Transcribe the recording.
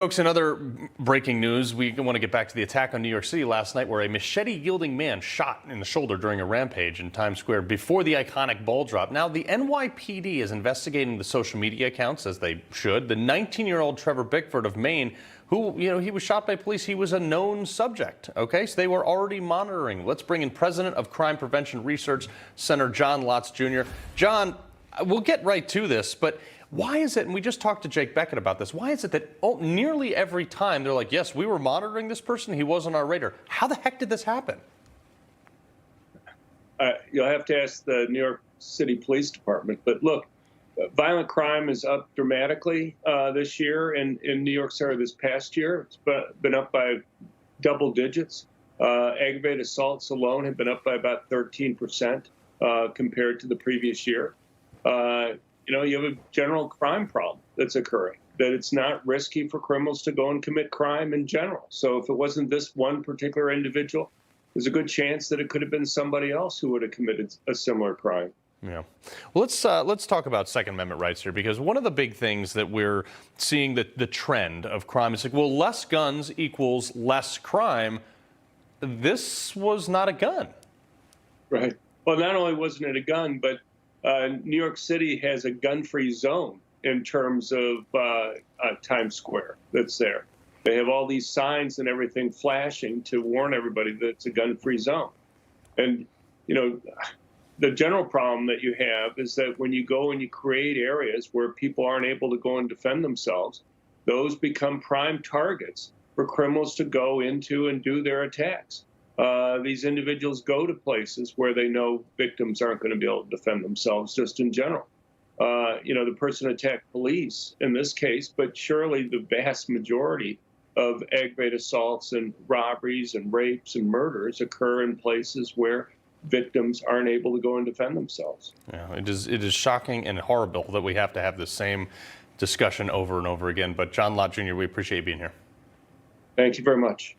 Folks, in other breaking news, we want to get back to the attack on New York City last night where a machete-wielding man shot in the shoulder during a rampage in Times Square before the iconic ball drop. Now, the NYPD is investigating the social media accounts, as they should. The 19-year-old Trevor Bickford of Maine, who, he was shot by police. He was a known subject, okay? So they were already monitoring. Let's bring in President of Crime Prevention Research Center, Lott Jr. John, we'll get right to this, but why is it, and we just talked to Jake Beckett about this, why is it that nearly every time they're like, yes, we were monitoring this person, he was on our radar. How the heck did this happen? You'll have to ask the New York City Police Department. But look, violent crime is up dramatically this year in New York City this past year. It's been up by double digits. Aggravated assaults alone have been up by about 13% compared to the previous year. You have a general crime problem that's occurring, that it's not risky for criminals to go and commit crime in general. So if it wasn't this one particular individual, there's a good chance that it could have been somebody else who would have committed a similar crime. Yeah. Well, let's talk about Second Amendment rights here, because one of the big things that we're seeing the trend of crime is like, well, less guns equals less crime. This was not a gun. Right. Well, not only wasn't it a gun, but New York City has a gun-free zone in terms of Times Square that's there. They have all these signs and everything flashing to warn everybody that it's a gun-free zone. And, the general problem that you have is that when you go and you create areas where people aren't able to go and defend themselves, those become prime targets for criminals to go into and do their attacks. These individuals go to places where they know victims aren't going to be able to defend themselves just in general. The person attacked police in this case, but surely the vast majority of aggravated assaults and robberies and rapes and murders occur in places where victims aren't able to go and defend themselves. Yeah, it is shocking and horrible that we have to have the same discussion over and over again. But Lott Jr., we appreciate you being here. Thank you very much.